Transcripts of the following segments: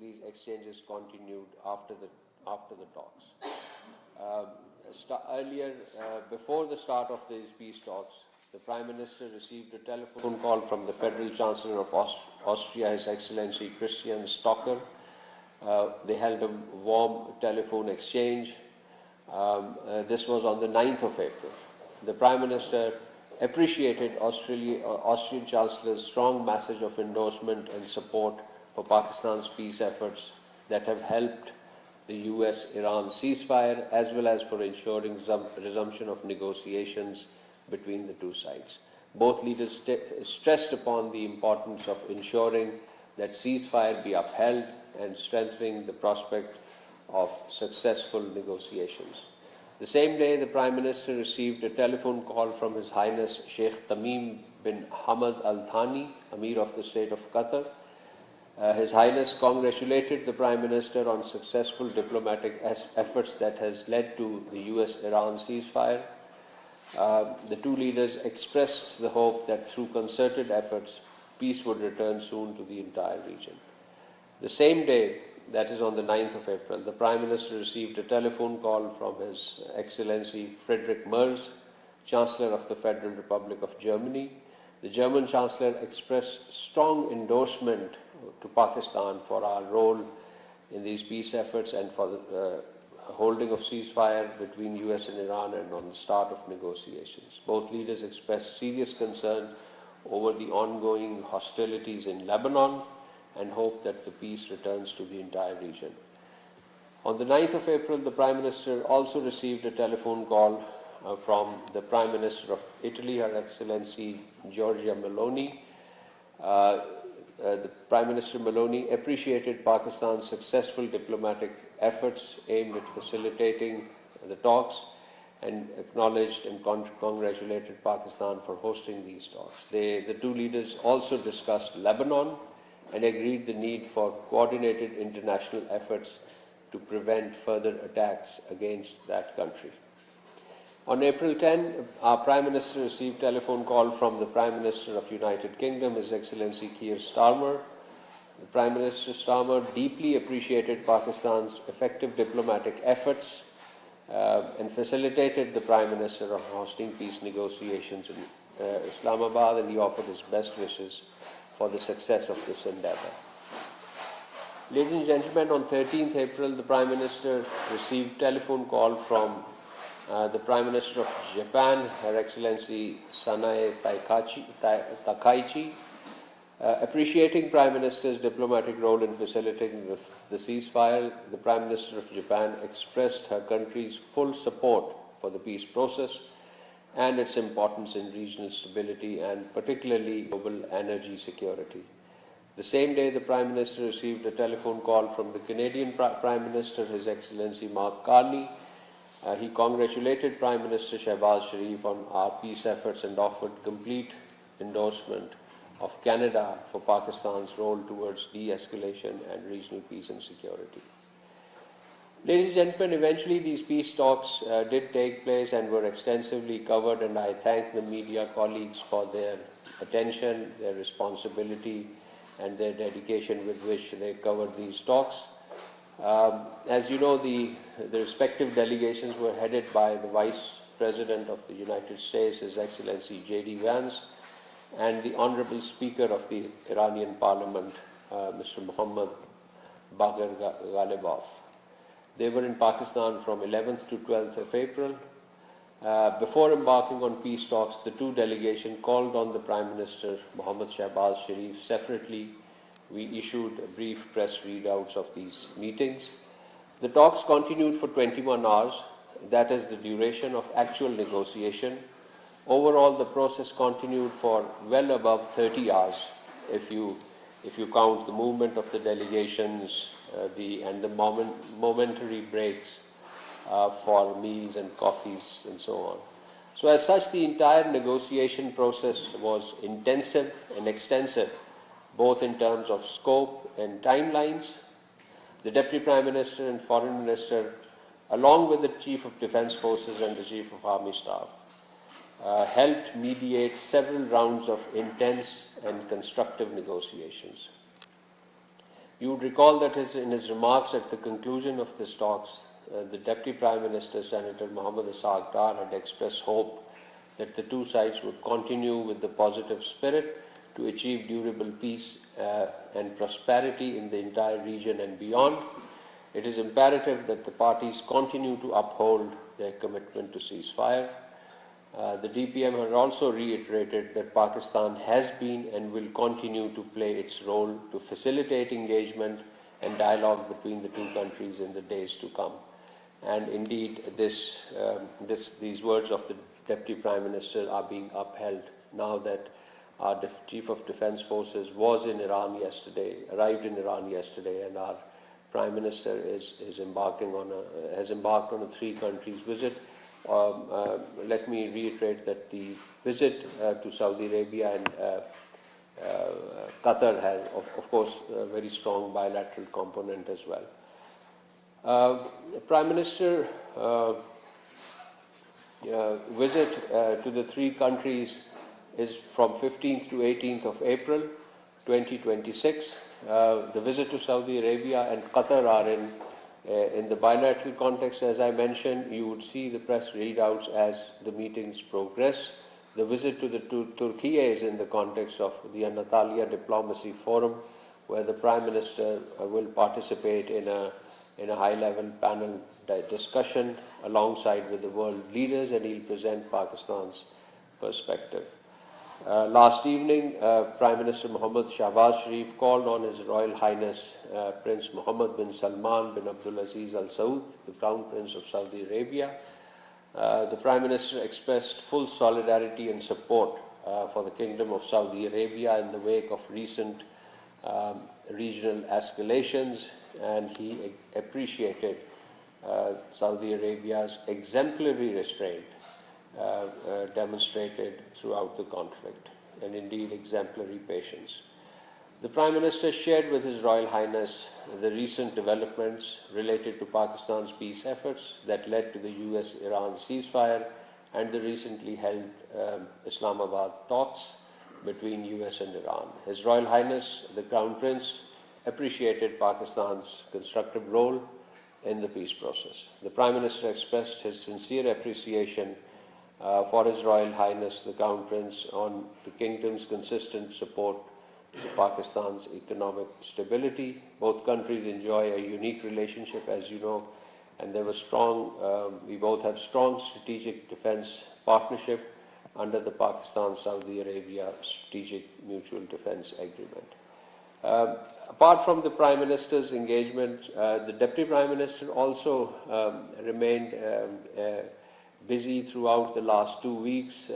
these exchanges continued after the talks. Before the start of these peace talks, the Prime Minister received a telephone call from the Federal Chancellor of Austria, His Excellency Christian Stocker. They held a warm telephone exchange. This was on the 9th of April. The Prime Minister appreciated Austrian Chancellor's strong message of endorsement and support for Pakistan's peace efforts that have helped the US-Iran ceasefire, as well as for ensuring resumption of negotiations between the two sides. Both leaders stressed upon the importance of ensuring that ceasefire be upheld and strengthening the prospect of successful negotiations. The same day, the Prime Minister received a telephone call from His Highness Sheikh Tamim bin Hamad Al Thani, Amir of the State of Qatar. His Highness congratulated the Prime Minister on successful diplomatic efforts that has led to the US-Iran ceasefire. The two leaders expressed the hope that through concerted efforts, peace would return soon to the entire region. The same day, that is on the 9th of April, the Prime Minister received a telephone call from His Excellency Friedrich Merz, Chancellor of the Federal Republic of Germany. The German Chancellor expressed strong endorsement to Pakistan for our role in these peace efforts and for the holding of ceasefire between US and Iran and on the start of negotiations. Both leaders expressed serious concern over the ongoing hostilities in Lebanon and hope that the peace returns to the entire region. On the 9th of April, the Prime Minister also received a telephone call from the Prime Minister of Italy, Her Excellency Giorgia Meloni. The Prime Minister Meloni appreciated Pakistan's successful diplomatic efforts aimed at facilitating the talks and acknowledged and congratulated Pakistan for hosting these talks. The two leaders also discussed Lebanon and agreed the need for coordinated international efforts to prevent further attacks against that country. On April 10, our Prime Minister received a telephone call from the Prime Minister of United Kingdom, His Excellency Keir Starmer. The Prime Minister Starmer deeply appreciated Pakistan's effective diplomatic efforts and facilitated the Prime Minister on hosting peace negotiations in Islamabad, and he offered his best wishes for the success of this endeavor. Ladies and gentlemen, on 13th April, the Prime Minister received a telephone call from the Prime Minister of Japan, Her Excellency Sanae Takaichi. Appreciating Prime Minister's diplomatic role in facilitating the ceasefire, the Prime Minister of Japan expressed her country's full support for the peace process and its importance in regional stability and particularly global energy security. The same day, the Prime Minister received a telephone call from the Canadian Prime Minister, His Excellency Mark Carney. He congratulated Prime Minister Shehbaz Sharif on our peace efforts and offered complete endorsement of Canada for Pakistan's role towards de-escalation and regional peace and security. Ladies and gentlemen, eventually these peace talks did take place and were extensively covered, and I thank the media colleagues for their attention, their responsibility, and their dedication with which they covered these talks. As you know, the respective delegations were headed by the Vice President of the United States, His Excellency J.D. Vance, and the Honorable Speaker of the Iranian Parliament, Mr. Mohammad Bagher Ghalibaf. They were in Pakistan from 11th to 12th of April. Before embarking on peace talks, the two delegations called on the Prime Minister, Mohammad Shehbaz Sharif, separately. We issued brief press readouts of these meetings. The talks continued for 21 hours. That is the duration of actual negotiation. Overall, the process continued for well above 30 hours if you count the movement of the delegations and the momentary breaks for meals and coffees and so on. So as such, the entire negotiation process was intensive and extensive, both in terms of scope and timelines. The Deputy Prime Minister and Foreign Minister, along with the Chief of Defence Forces and the Chief of Army Staff, helped mediate several rounds of intense and constructive negotiations. You would recall that in his remarks at the conclusion of this talks, the Deputy Prime Minister, Senator Mohammad Isaaq Dar, had expressed hope that the two sides would continue with the positive spirit to achieve durable peace and prosperity in the entire region and beyond. It is imperative that the parties continue to uphold their commitment to ceasefire. The DPM has also reiterated that Pakistan has been and will continue to play its role to facilitate engagement and dialogue between the two countries in the days to come. And indeed, these words of the Deputy Prime Minister are being upheld now that our Chief of Defence Forces was in Iran yesterday, arrived in Iran yesterday, and our Prime Minister has embarked on a three countries visit. Let me reiterate that the visit to Saudi Arabia and Qatar has, of course, a very strong bilateral component as well. Prime Minister visit to the three countries is from 15th to 18th of April 2026. The visit to Saudi Arabia and Qatar are in the bilateral context. As I mentioned, you would see the press readouts as the meetings progress. The visit to Turkey is in the context of the Antalya Diplomacy Forum, where the Prime Minister will participate in a high-level panel discussion alongside with the world leaders, and he'll present Pakistan's perspective. Last evening, Prime Minister Mohammad Shahbaz Sharif called on His Royal Highness Prince Mohammed bin Salman bin Abdulaziz Al Saud, the Crown Prince of Saudi Arabia. The Prime Minister expressed full solidarity and support for the Kingdom of Saudi Arabia in the wake of recent regional escalations, and he appreciated Saudi Arabia's exemplary restraint demonstrated throughout the conflict, and indeed exemplary patience. The Prime Minister shared with His Royal Highness the recent developments related to Pakistan's peace efforts that led to the US-Iran ceasefire and the recently held Islamabad talks between US and Iran. His Royal Highness, the Crown Prince, appreciated Pakistan's constructive role in the peace process. The Prime Minister expressed his sincere appreciation for His Royal Highness the Crown Prince on the Kingdom's consistent support to Pakistan's economic stability. Both countries enjoy a unique relationship, as you know, and there was we both have strong strategic defense partnership under the Pakistan-Saudi Arabia Strategic Mutual Defense Agreement. Apart from the Prime Minister's engagement, the Deputy Prime Minister also remained busy throughout the last 2 weeks,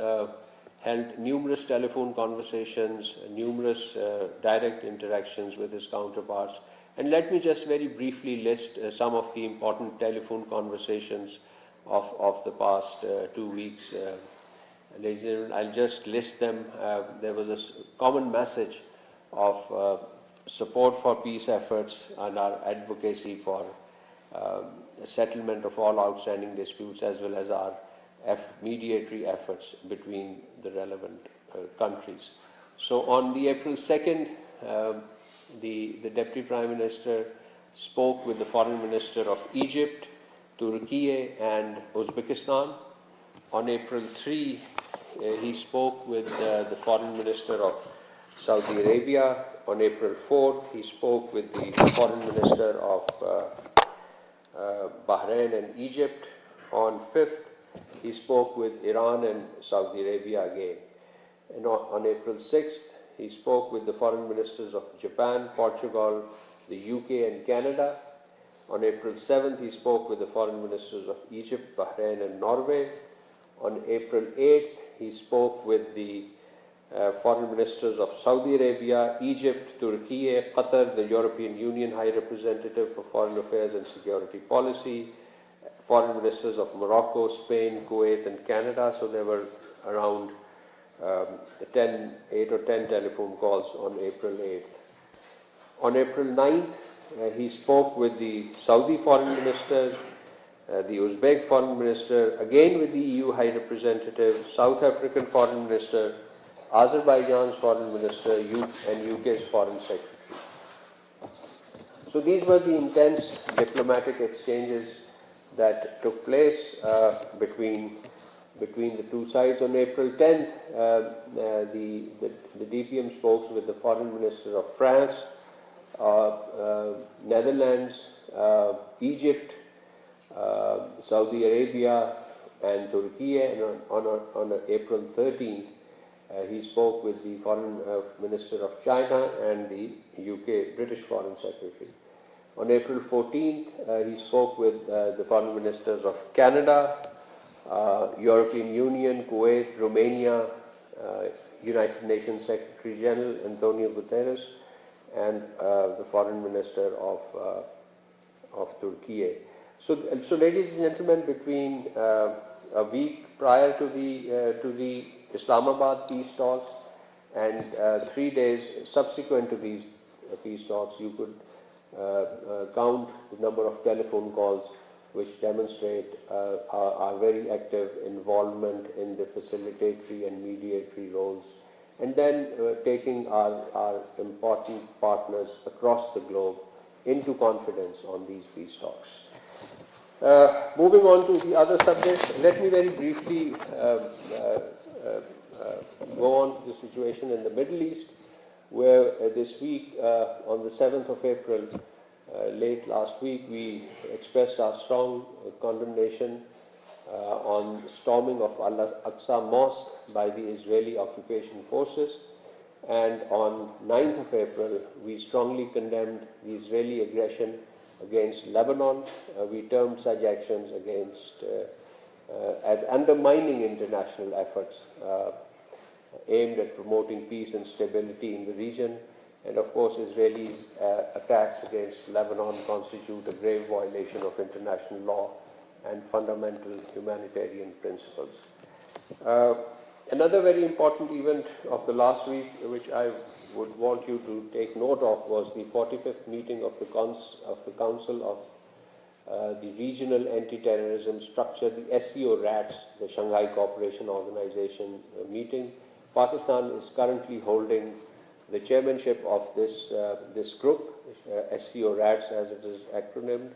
held numerous telephone conversations, numerous direct interactions with his counterparts. And let me just very briefly list some of the important telephone conversations of the past 2 weeks. Ladies and gentlemen, I'll just list them. There was a common message of support for peace efforts and our advocacy for settlement of all outstanding disputes, as well as our mediatory efforts between the relevant countries. So on the April 2nd, the Deputy Prime Minister spoke with the Foreign Minister of Egypt, Turkey and Uzbekistan. On April 3, he spoke with the Foreign Minister of Saudi Arabia. On April 4th, he spoke with the Foreign Minister of Bahrain and Egypt. On 5th, he spoke with Iran and Saudi Arabia again. And on April 6th, he spoke with the Foreign Ministers of Japan, Portugal, the UK and Canada. On April 7th, he spoke with the Foreign Ministers of Egypt, Bahrain and Norway. On April 8th, he spoke with the Foreign Ministers of Saudi Arabia, Egypt, Turkey, Qatar, the European Union High Representative for Foreign Affairs and Security Policy, Foreign Ministers of Morocco, Spain, Kuwait and Canada. So there were around 8 or 10 telephone calls on April 8th. On April 9th, he spoke with the Saudi Foreign Minister, the Uzbek Foreign Minister, again with the EU High Representative, South African Foreign Minister, Azerbaijan's Foreign Minister and UK's Foreign Secretary. So these were the intense diplomatic exchanges that took place between the two sides. On April 10th, the DPM spoke with the Foreign Minister of France, Netherlands, Egypt, Saudi Arabia, and Turkey. And on April 13th, he spoke with the Foreign Minister of China and the UK British Foreign Secretary. On April 14th, he spoke with the Foreign Ministers of Canada, European Union, Kuwait, Romania, United Nations Secretary General Antonio Guterres, and the Foreign Minister of Turkey. So, ladies and gentlemen, between a week prior to the Islamabad peace talks and 3 days subsequent to these peace talks, you could count the number of telephone calls which demonstrate our very active involvement in the facilitatory and mediatory roles, and then taking our important partners across the globe into confidence on these peace talks. Moving on to the other subjects, let me very briefly go on to the situation in the Middle East, where this week, on the 7th of April, late last week, we expressed our strong condemnation on storming of Al-Aqsa Mosque by the Israeli occupation forces. And on 9th of April, we strongly condemned the Israeli aggression against Lebanon. We termed such actions as undermining international efforts aimed at promoting peace and stability in the region. And of course, Israeli attacks against Lebanon constitute a grave violation of international law and fundamental humanitarian principles. Another very important event of the last week, which I would want you to take note of, was the 45th meeting of the Council of the Regional Anti-Terrorism Structure, the SCO RATS, the Shanghai Cooperation Organization meeting. Pakistan is currently holding the chairmanship of this group, SCO RATS as it is acronymed.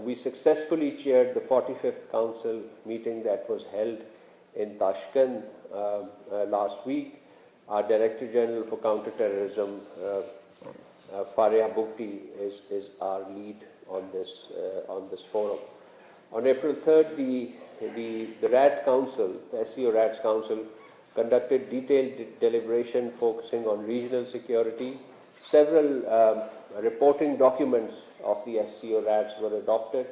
We successfully chaired the 45th Council meeting that was held in Tashkent last week. Our Director General for Counterterrorism, Faria Bukti, is our lead on this forum. On April 3rd, the RAT Council, the SCO RATS Council, conducted detailed deliberation focusing on regional security. Several reporting documents of the SCO RATS were adopted,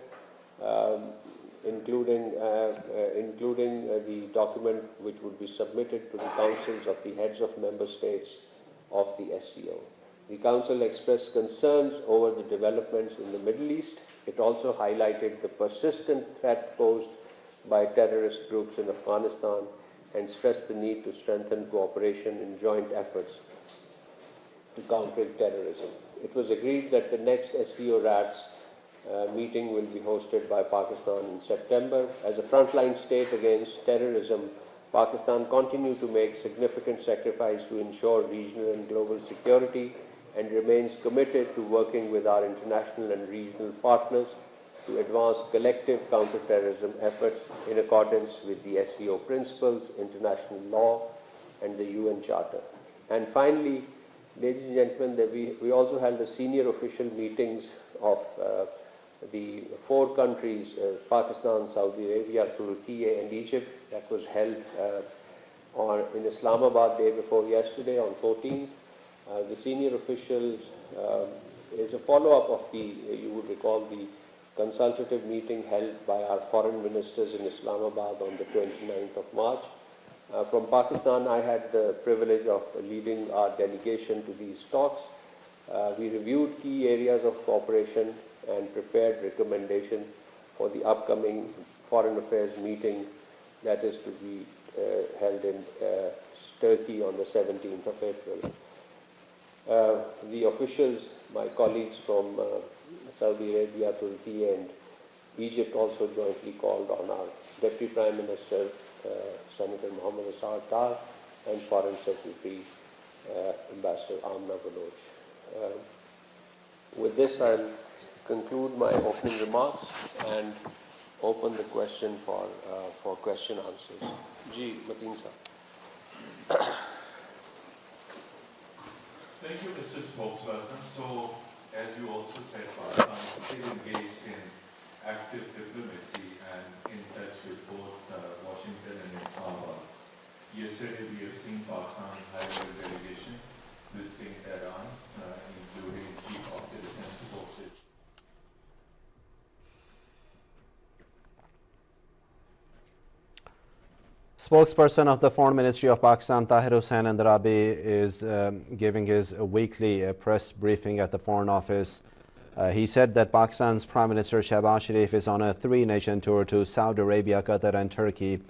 including the document which would be submitted to the councils of the heads of member states of the SCO. The council expressed concerns over the developments in the Middle East. It also highlighted the persistent threat posed by terrorist groups in Afghanistan and stressed the need to strengthen cooperation in joint efforts to counter terrorism. It was agreed that the next SCO RATS meeting will be hosted by Pakistan in September. As a frontline state against terrorism, Pakistan continued to make significant sacrifice to ensure regional and global security and remains committed to working with our international and regional partners to advance collective counterterrorism efforts in accordance with the SCO principles, international law, and the UN Charter. And finally, ladies and gentlemen, we also held the senior official meetings of the four countries, Pakistan, Saudi Arabia, Turkey, and Egypt, that was held in Islamabad day before yesterday on 14th. The senior officials is a follow-up of you would recall, the consultative meeting held by our foreign ministers in Islamabad on the 29th of March. From Pakistan, I had the privilege of leading our delegation to these talks. We reviewed key areas of cooperation and prepared recommendation for the upcoming Foreign Affairs meeting that is to be held in Turkey on the 17th of April. The officials, my colleagues from Saudi Arabia, Turkey, and Egypt also jointly called on our Deputy Prime Minister, Senator Mohammed Asar Tar, and Foreign Secretary, Ambassador Amna Baloch. With this, I'll conclude my opening remarks and open the question for question answers. Ji, Mateen sir. Thank you, Mr. Spokesperson. So, as you also said, Pakistan is still engaged in active diplomacy and in touch with both Washington and Islamabad. Yesterday, we have seen Pakistan high-level delegation visiting Tehran, including Chief of the Defense Forces. Spokesperson of the Foreign Ministry of Pakistan, Tahir Hussain Andarabi, is giving his weekly press briefing at the Foreign Office. He said that Pakistan's Prime Minister Shehbaz Sharif is on a three-nation tour to Saudi Arabia, Qatar and Turkey.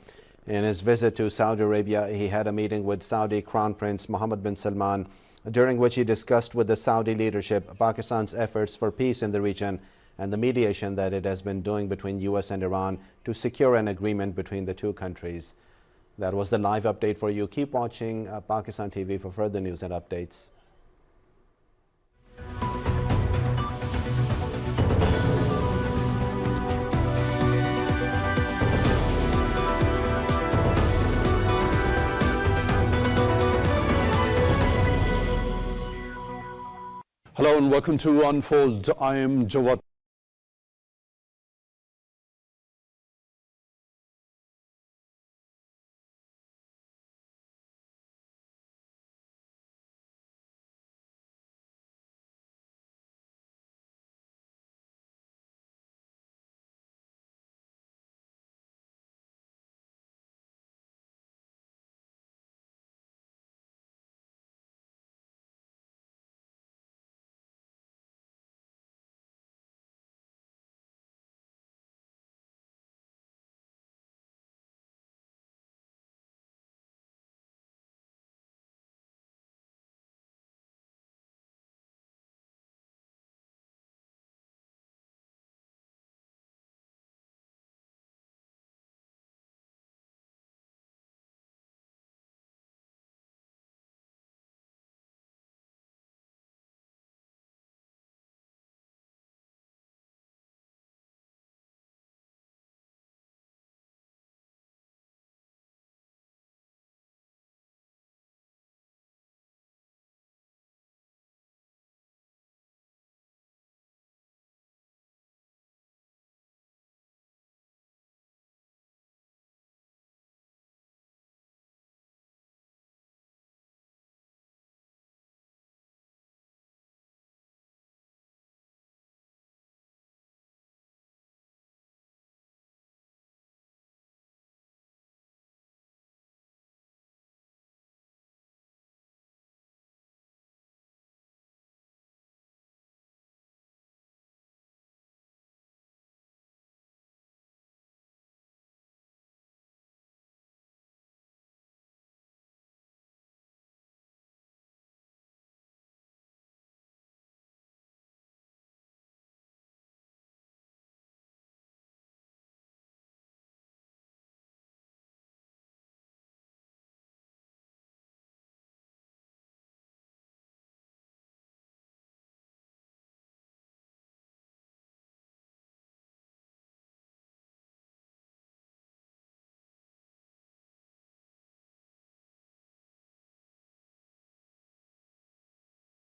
In his visit to Saudi Arabia, he had a meeting with Saudi Crown Prince Mohammed bin Salman, during which he discussed with the Saudi leadership Pakistan's efforts for peace in the region and the mediation that it has been doing between US and Iran to secure an agreement between the two countries. That was the live update for you. Keep watching Pakistan TV for further news and updates. Hello and welcome to Unfold. I am Jawad.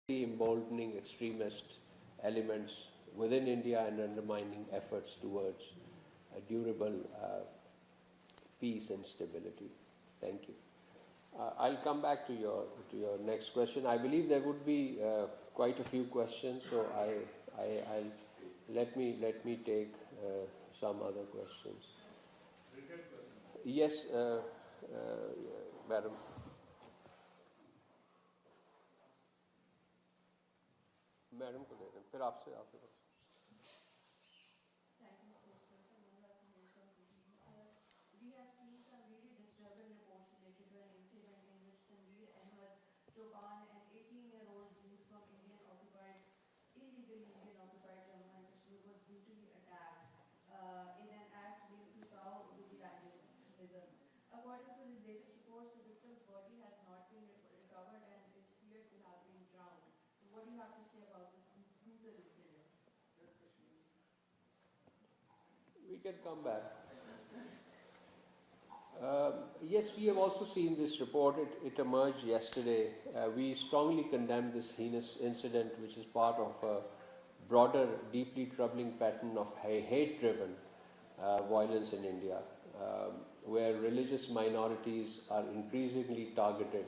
Emboldening extremist elements within India and undermining efforts towards a durable peace and stability. Thank you. I'll come back to your next question. I believe there would be quite a few questions, so I'll let me take some other questions. Yes, madam. Madam को दे दें फिर आपसे आपके पास We can come back. Yes, we have also seen this report. It emerged yesterday. We strongly condemn this heinous incident, which is part of a broader, deeply troubling pattern of hate-driven violence in India, where religious minorities are increasingly targeted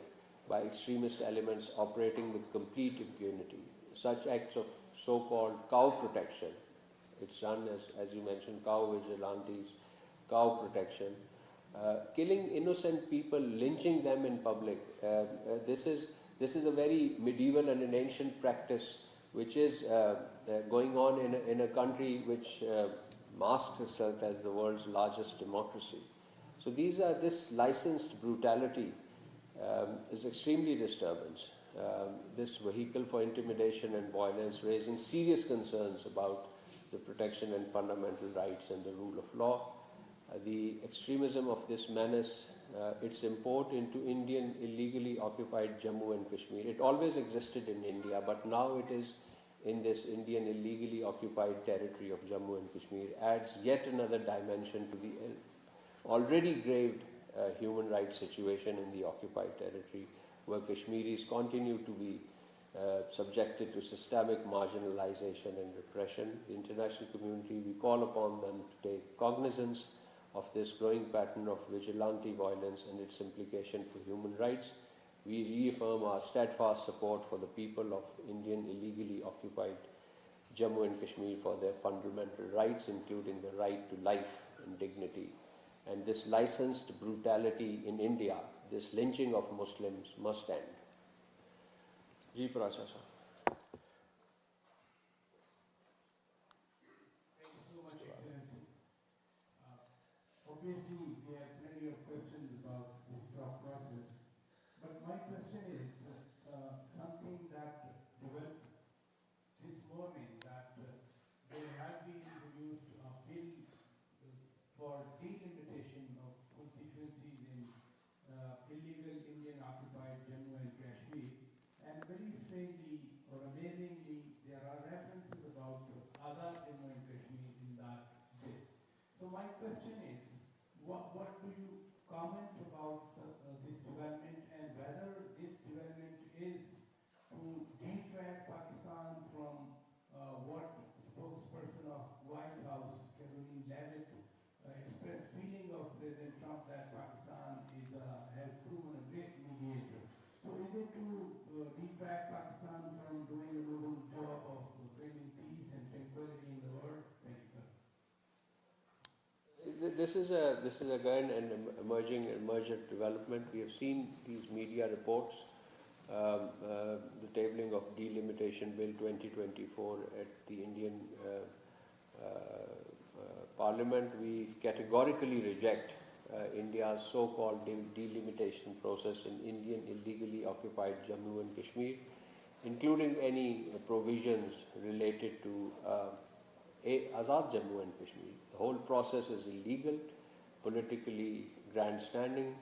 by extremist elements operating with complete impunity. Such acts of so-called cow protection, it's done as you mentioned, cow vigilantes, cow protection, killing innocent people, lynching them in public. This is a very medieval and an ancient practice which is going on in a country which masks itself as the world's largest democracy. So this licensed brutality is extremely disturbing. This vehicle for intimidation and violence, raising serious concerns about the protection and fundamental rights and the rule of law. The extremism of this menace, its import into Indian illegally occupied Jammu and Kashmir. It always existed in India, but now it is in this Indian illegally occupied territory of Jammu and Kashmir, adds yet another dimension to the already grave human rights situation in the occupied territory, where Kashmiris continue to be subjected to systemic marginalization and repression. The international community, we call upon them to take cognizance of this growing pattern of vigilante violence and its implication for human rights. We reaffirm our steadfast support for the people of Indian illegally occupied Jammu and Kashmir for their fundamental rights, including the right to life and dignity. And this licensed brutality in India, this lynching of Muslims, must end. Ji Prasha sir. Thank you so much, Excellency. Obviously, we have plenty of questions about this thought process, but my question is something that developed this morning, that there has been introduced a bill for delimitation of constituencies in illegal Indian occupied Jammu and Kashmir, and very strangely or amazingly, there are references about Azad Jammu and Kashmir in that bill. So my question is, what do you comment about this development, and whether this development is to detract Pakistan from what spokesperson of White House, Caroline Levitt, expressed feeling of President Trump that Pakistan has proven a great mediator. So is it to detract Pakistan from doing a noble job of bringing peace and tranquility in the world? Thank you, sir. This is again an emerging development. We have seen these media reports, the tabling of delimitation bill 2024 at the Indian Parliament. We categorically reject India's so-called delimitation process in Indian illegally occupied Jammu and Kashmir, including any provisions related to Azad Jammu and Kashmir. The whole process is illegal, politically grandstanding,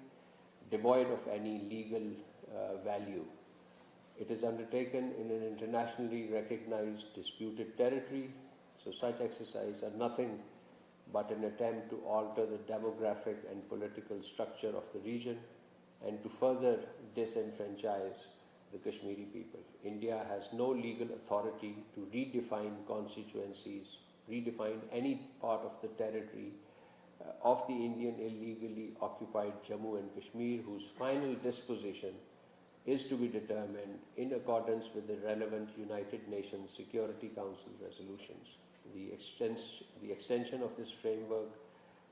devoid of any legal value. It is undertaken in an internationally recognized disputed territory, so such exercises are nothing but an attempt to alter the demographic and political structure of the region and to further disenfranchise the Kashmiri people. India has no legal authority to redefine constituencies, redefine any part of the territory of the Indian illegally occupied Jammu and Kashmir, whose final disposition is to be determined in accordance with the relevant United Nations Security Council resolutions. The extension of this framework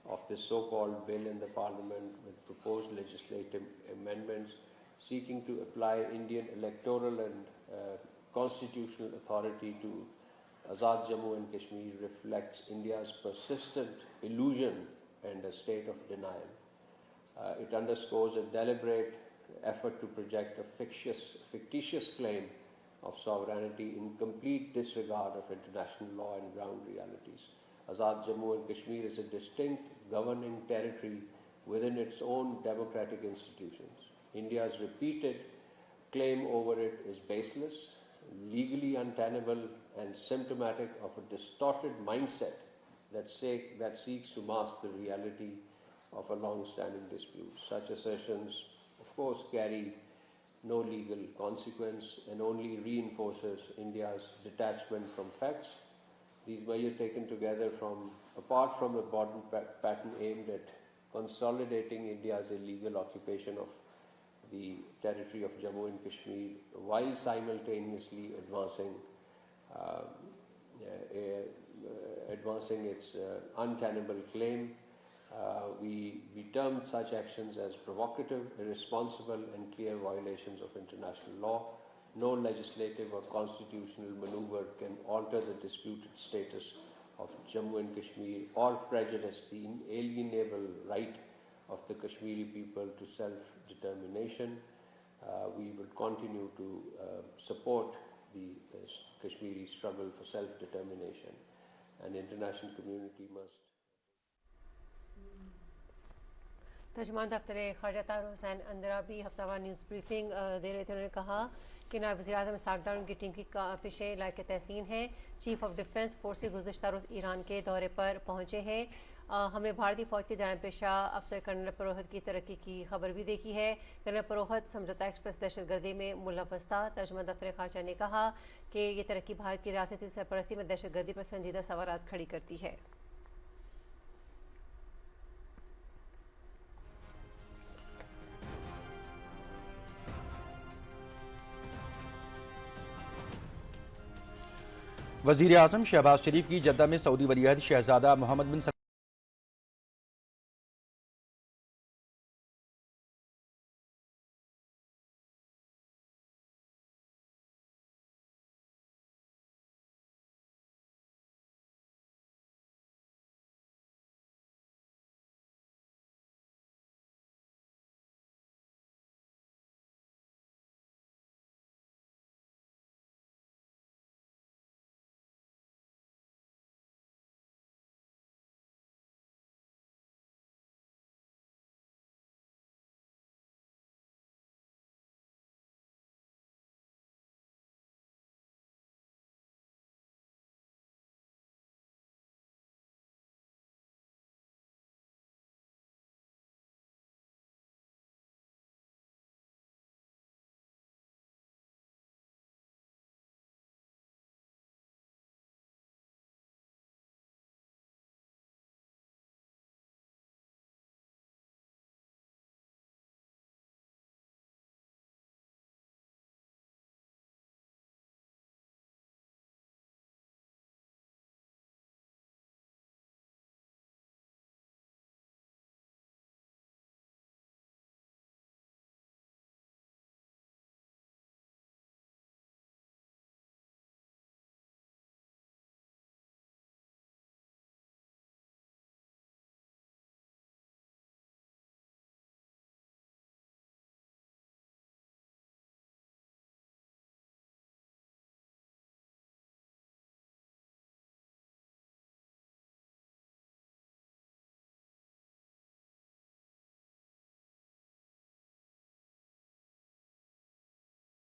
of this so-called bill in the Parliament with proposed legislative amendments seeking to apply Indian electoral and constitutional authority to Azad Jammu and Kashmir reflects India's persistent illusion and a state of denial. It underscores a deliberate effort to project a fictitious claim of sovereignty in complete disregard of international law and ground realities. Azad Jammu and Kashmir is a distinct governing territory within its own democratic institutions. India's repeated claim over it is baseless, legally untenable, and symptomatic of a distorted mindset that seeks to mask the reality of a long-standing dispute. Such assertions, of course, carry no legal consequence and only reinforces India's detachment from facts. These measures taken together apart from a broad pattern aimed at consolidating India's illegal occupation of the territory of Jammu and Kashmir while simultaneously advancing its untenable claim. We termed such actions as provocative, irresponsible and clear violations of international law. No legislative or constitutional maneuver can alter the disputed status of Jammu and Kashmir or prejudice the inalienable right of the Kashmiri people to self-determination. We will continue to support the Kashmiri struggle for self-determination, and the international community must. तर्जुमान दफ्तर ख़ारजा Tahir Hussain Andrabi हफ्तावार news briefing दे रहे थे। उन्होंने कहा कि नायब वज़ीर-ए-आज़म साकडार उनकी team की काफ़िशे लायक तहसीन हैं। चीफ ऑफ डिफेंस फोर्सेस गुज़श्ता रोज़ ईरान के दौरे पर पहुँचे हैं। हमने भारतीय फ़ौज के जाने पेशा अफसर कर्नल पुरोहित की तरक्की की खबर भी देखी है। कर्नल पुरोहित समझौता एक्सप्रेस दहशतगर्दी में मुलव्वस था। तर्जुमान दफ्तर ख़ारजा ने कहा कि ये तरक्की भारत की रियासती सरपरस्ती में दहशतगर्दी पर संजीदा सवालात खड़ी करती है। वज़ीर-ए-आज़म शहबाज शरीफ की जद्दा में सऊदी वलीअहद शहजादा मोहम्मद बिन